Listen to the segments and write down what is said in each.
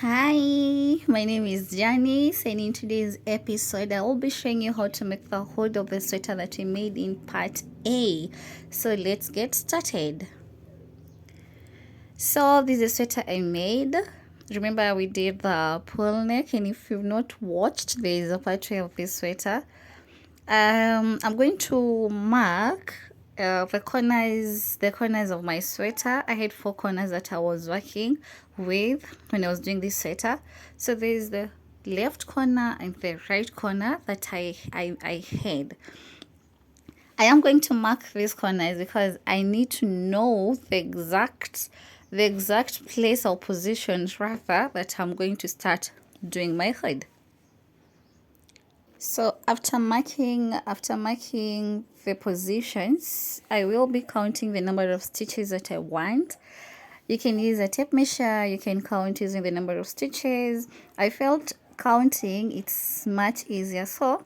Hi, my name is Janice, and in today's episode, I will be showing you how to make the hood of the sweater that we made in part A. So let's get started. So this is a sweater I made. Remember, we did the pull neck, and if you've not watched, there is a part 2 of this sweater. I'm going to mark the corners of my sweater. I had 4 corners that I was working with when I was doing this sweater. So there's the left corner and the right corner that I had. I am going to mark these corners because I need to know the exact place or position rather that I'm going to start doing my hood. So after marking the positions, I will be counting the number of stitches that I want. You can use a tape measure, you can count using the number of stitches. I felt counting it's much easier. So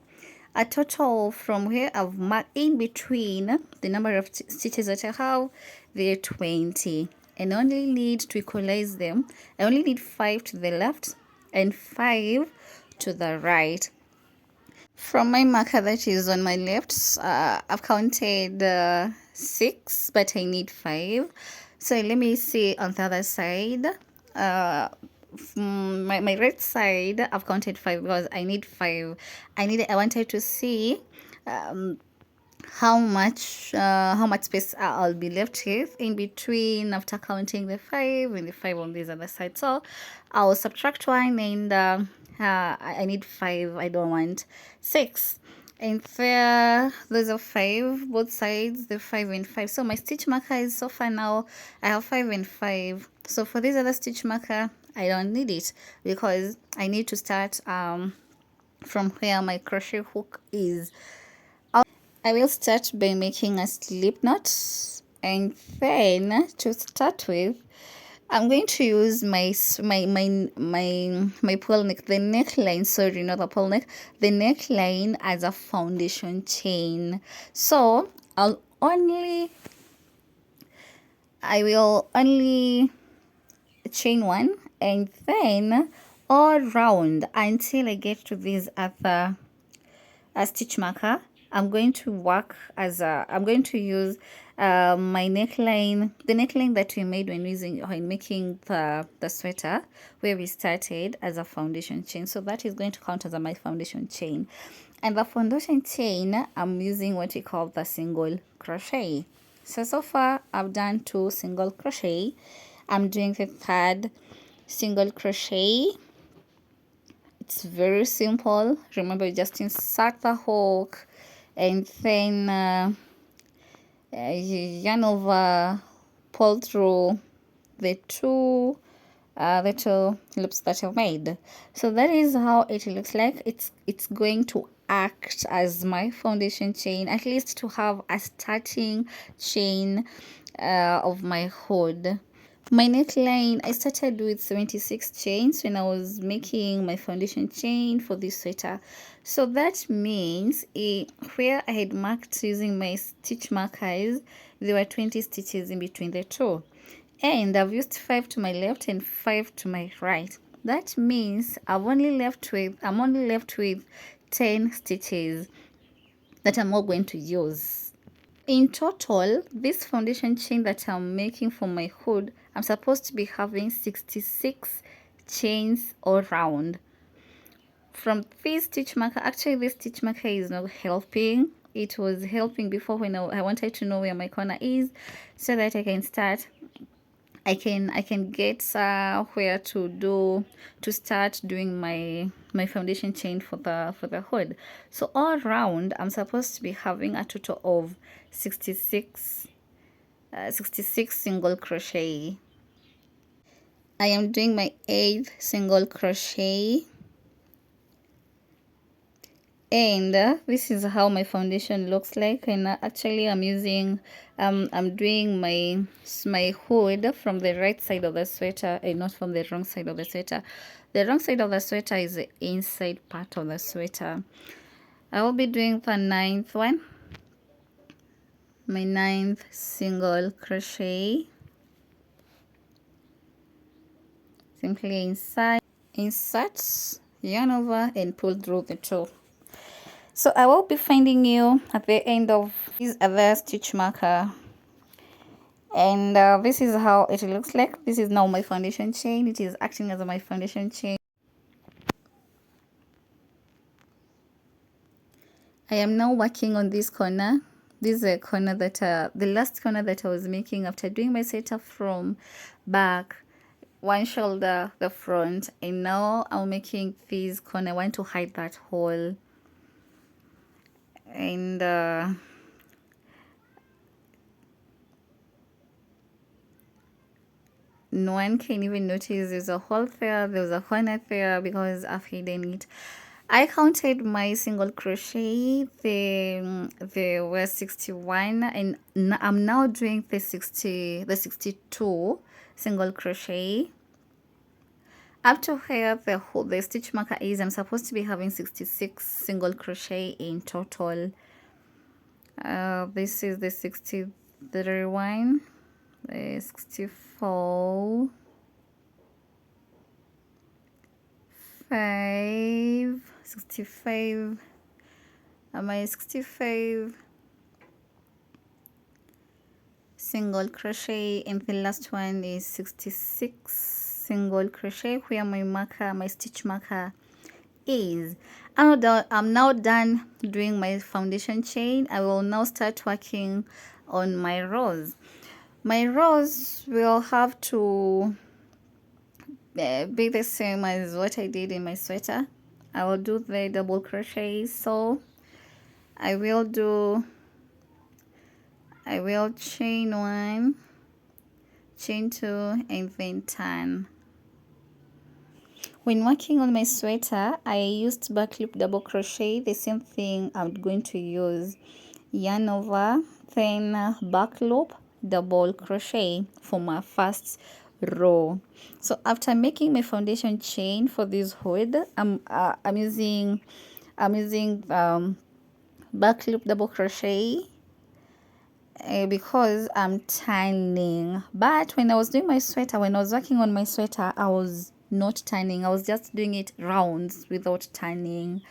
a total from where I've marked in between the number of stitches that I have, there are 20. And I only need to equalize them. I only need 5 to the left and 5 to the right. From my marker that is on my left, I've counted 6, but I need 5. So let me see on the other side. My right side, I've counted 5 because I need 5. I wanted to see how much space I'll be left with in between after counting the 5 and the 5 on this other side. So I'll subtract 1 and I need 5. I don't want 6. And there, those are 5, both sides, the 5 and 5. So my stitch marker is so far now, I have 5 and 5. So for this other stitch marker, I don't need it because I need to start from where my crochet hook is. I will start by making a slip knot, and then to start with, I'm going to use my pull neck, the neckline, sorry, not the pull neck, the neckline as a foundation chain. So I will only chain 1 and then all round until I get to this other a stitch marker. I'm going to use my neckline, the neckline that we made when making the sweater, where we started as a foundation chain. So that is going to count as my foundation chain. And the foundation chain, I'm using what we call the single crochet. So far I've done 2 single crochet. I'm doing the 3rd single crochet. It's very simple. Remember, you just insert the hook and then yarn over, pull through the two loops that you've made. So that is how it looks like. It's going to act as my foundation chain, at least to have a starting chain of my hood. My neckline, I started with 76 chains when I was making my foundation chain for this sweater. So that means where I had marked using my stitch markers, there were 20 stitches in between the two. And I've used 5 to my left and 5 to my right. That means I'm only left with 10 stitches that I'm not going to use. In total, this foundation chain that I'm making for my hood, I'm supposed to be having 66 chains all round. From this stitch marker, actually this stitch marker is not helping. It was helping before when I wanted to know where my corner is so that I can start. I can get where to start doing my foundation chain for the hood. So all round I'm supposed to be having a total of 66 single crochet. I am doing my 8th single crochet, and this is how my foundation looks like. And actually I'm using I'm doing my hood from the right side of the sweater and not from the wrong side of the sweater. The wrong side of the sweater is the inside part of the sweater. I will be doing the 9th one, my 9th single crochet, Simply insert yarn over and pull through the two. So I will be finding you at the end of this other stitch marker, and this is how it looks like. This is now my foundation chain. It is acting as my foundation chain. I am now working on this corner. This is a corner that the last corner that I was making after doing my setup from back, one shoulder, the front, and now I'm making this corner. I want to hide that hole, and no one can even notice there's a hole there, there's a corner there, because I've hidden it. I counted my single crochet. There were 61, and I'm now doing the 62 single crochet. Up to here, the stitch marker is, I'm supposed to be having 66 single crochet in total. This is the 63 one, the 64, 65, my 65 single crochet, and the last one is 66 single crochet where my stitch marker is. I'm now done doing my foundation chain. I will now start working on my rows. My rows will have to be the same as what I did in my sweater. I will do the double crochet, so I will chain 1, chain 2, and then turn. When working on my sweater, I used back loop double crochet, the same thing I'm going to use. Yarn over, then back loop double crochet for my first row. So after making my foundation chain for this hood, I'm using back loop double crochet because I'm turning. But when I was doing my sweater, when I was working on my sweater, I was not turning. I was just doing it rounds without turning.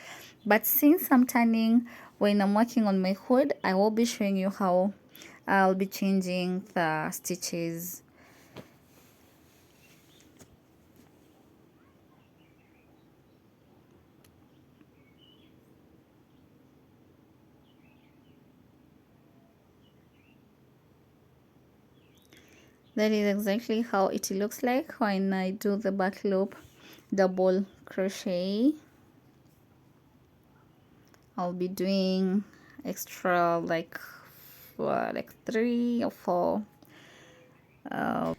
But since I'm turning, when I'm working on my hood, I will be showing you how I'll be changing the stitches. That is exactly how it looks like when I do the back loop double crochet. I'll be doing extra like 3 or 4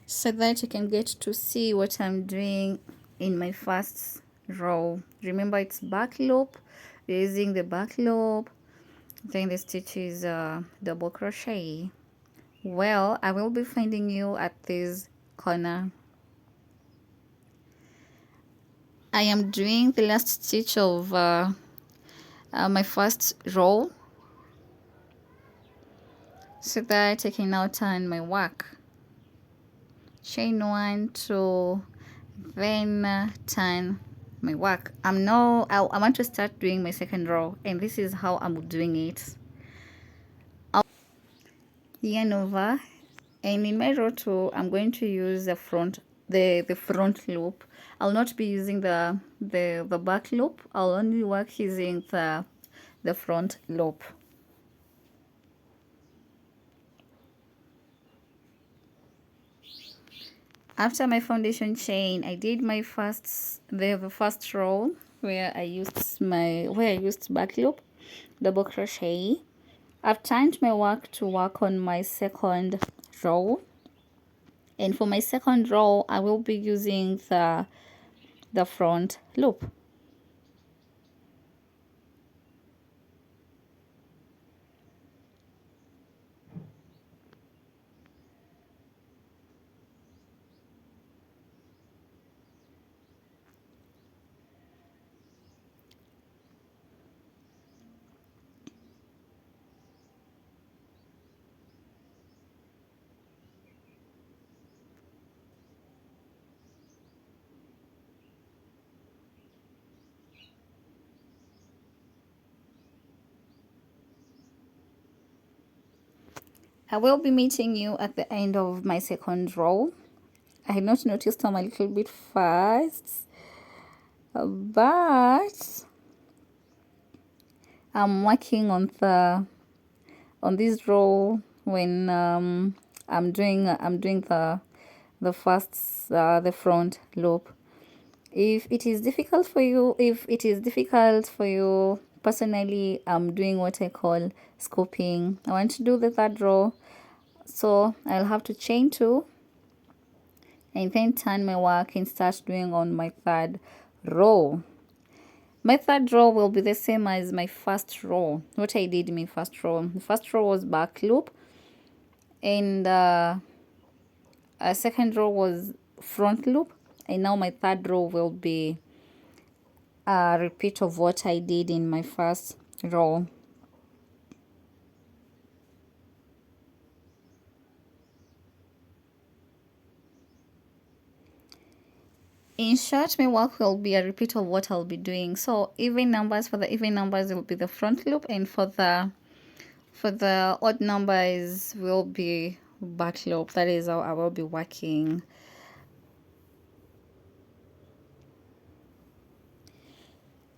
so that you can get to see what I'm doing in my first row. Remember, it's back loop, using the back loop, then the stitch is double crochet. Well, I will be finding you at this corner. I am doing the last stitch of my first row so that I can now turn my work. Chain 1, 2, then turn my work. I want to start doing my second row, and this is how I'm doing it. I'll yarn over, and in my row 2 I'm going to use the front loop. I'll not be using the back loop. I'll only work using the front loop. After my foundation chain, I did my the first row where I used back loop double crochet. I've turned my work to work on my second row, and for my second row I will be using the front loop. I will be meeting you at the end of my second row. I had not noticed I'm a little bit fast, but I'm working on this row when I'm doing the front loop. If it is difficult for you, personally, I'm doing what I call scooping. I want to do the third row, so I'll have to chain two and then turn my work and start doing on my third row. My third row will be the same as my first row. What I did in my first row. The first row was back loop, and a second row was front loop, and now my third row will be a repeat of what I did in my first row. In short, my work will be a repeat of what I'll be doing. So even numbers, for the even numbers will be the front loop, and for the odd numbers will be back loop. That is how I will be working.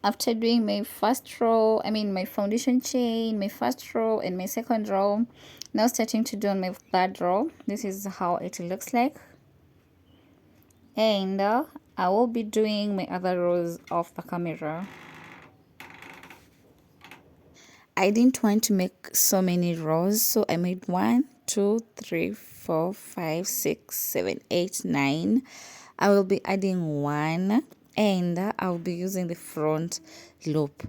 After doing my first row, I mean my foundation chain, my first row and my second row, now starting to do on my third row. This is how it looks like. And I will be doing my other rows off the camera. I didn't want to make so many rows, so I made 1, 2, 3, 4, 5, 6, 7, 8, 9. I will be adding one, and I'll be using the front loop.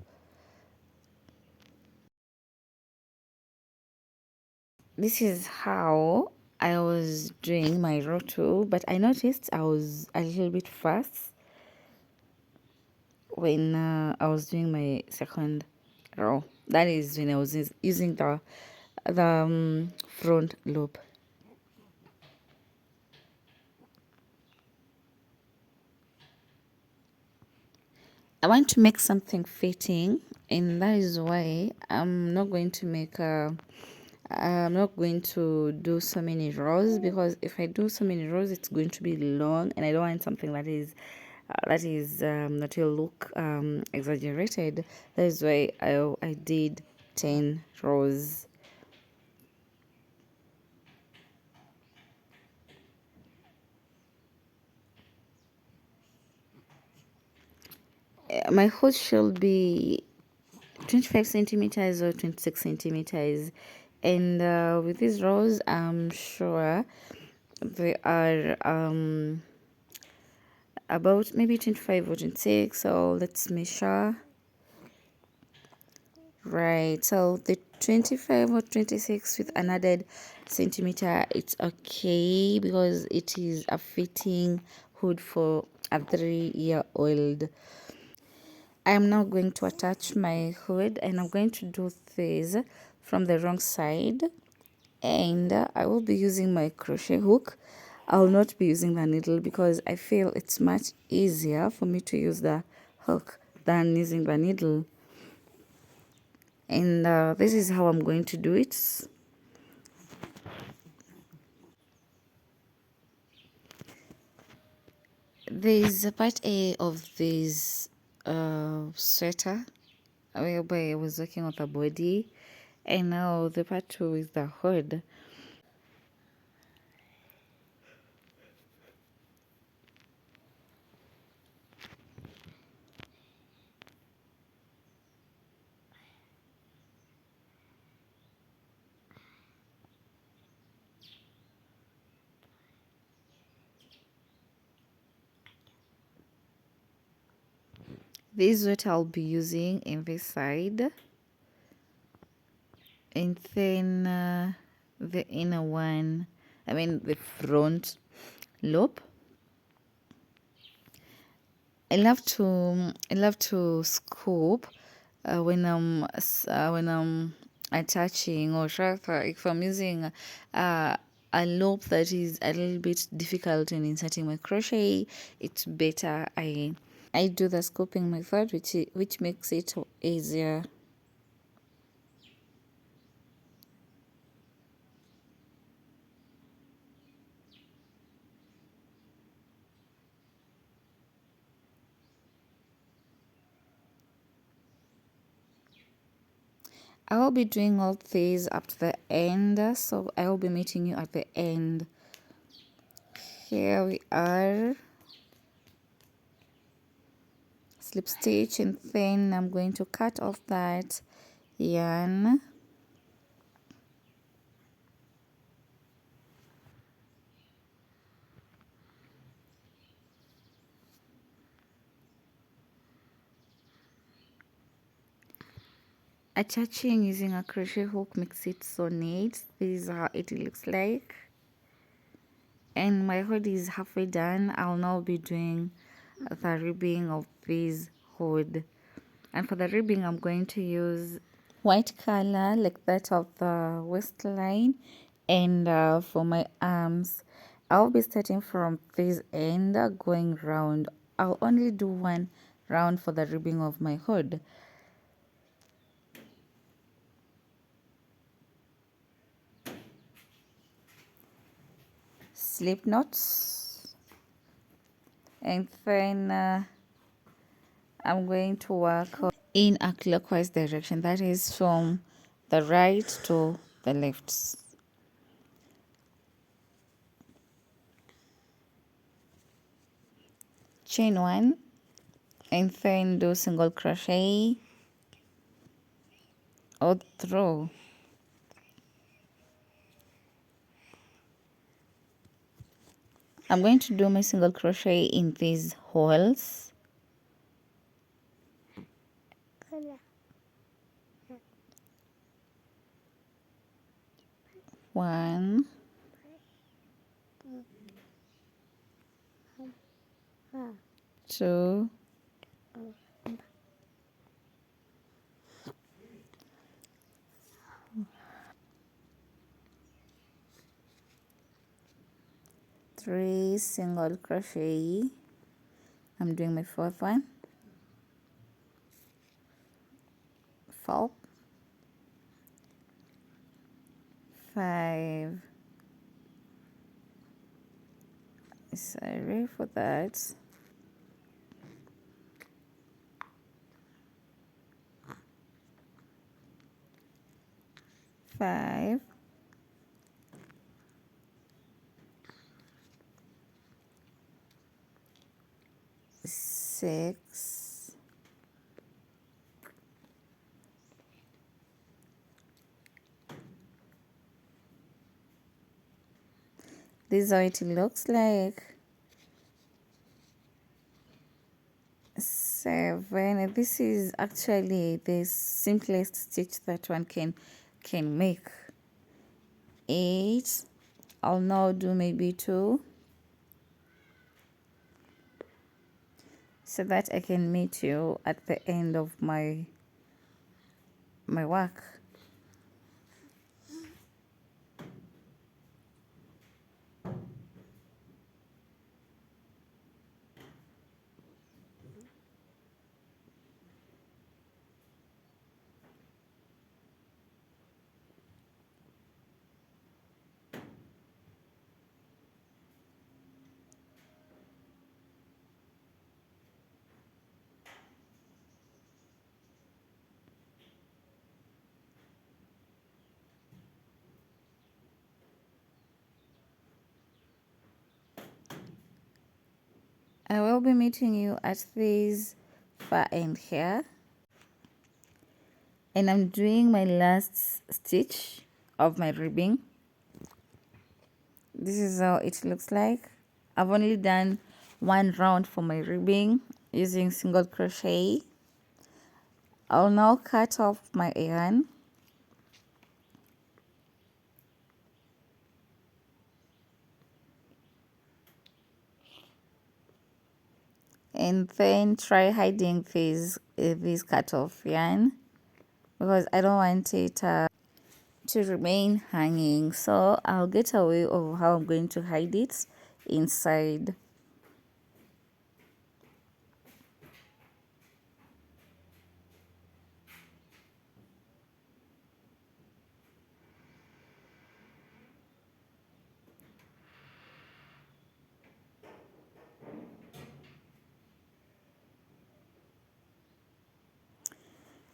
This is how I was doing my row 2, but I noticed I was a little bit fast when I was doing my second row. That is when I was using the front loop. I want to make something fitting, and that is why I'm not going to do so many rows, because if I do so many rows, it's going to be long, and I don't want something that will look exaggerated. That is why I did 10 rows. My hood should be 25 centimeters or 26 centimeters, and with these rows, I'm sure they are about maybe 25 or 26. So let's measure. Right, so the 25 or 26 with an added centimeter, it's okay because it is a fitting hood for a 3-year-old. I am now going to attach my hood, and I'm going to do this from the wrong side, and I will be using my crochet hook. I will not be using the needle because I feel it's much easier for me to use the hook than using the needle. And this is how I'm going to do it. There is a part A of this sweater whereby I was working on the body, and now the part 2 is the hood. This is what I'll be using in this side, and then the inner one, I mean the front loop. I love to scoop when I'm attaching, or rather if I'm using a loop that is a little bit difficult in inserting my crochet, it's better I do the scooping method, which makes it easier. I will be doing all these up to the end, so I will be meeting you at the end. Here we are, slip stitch, and then I'm going to cut off that yarn. Attaching using a crochet hook makes it so neat. This is how it looks like. And my hoodie is halfway done. I'll now be doing the ribbing of this hood. And for the ribbing, I'm going to use white color like that of the waistline. And for my arms, I'll be starting from this end, going round. I'll only do one round for the ribbing of my hood. Slip knots, and then I'm going to work in a clockwise direction, that is from the right to the left. Chain one, and then do single crochet all through. I'm going to do my single crochet in these holes. One, two, three single crochet. I'm doing my fourth one. 4, 5. Sorry for that. 5, 6, this is how it looks like. 7. This is actually the simplest stitch that one can make. 8. I'll now do maybe 2 so that I can meet you at the end of my work. I will be meeting you at this far end here, and I'm doing my last stitch of my ribbing. This is how it looks like. I've only done one round for my ribbing using single crochet. I'll now cut off my yarn and then try hiding this cut off yarn because I don't want it to remain hanging. So I'll get a way of how I'm going to hide it inside.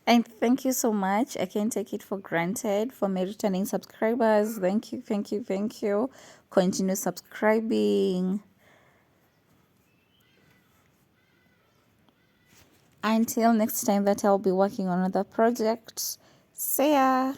And thank you so much. I can't take it for granted for my returning subscribers. Thank you, thank you, thank you. Continue subscribing. Until next time that I'll be working on other projects. See ya.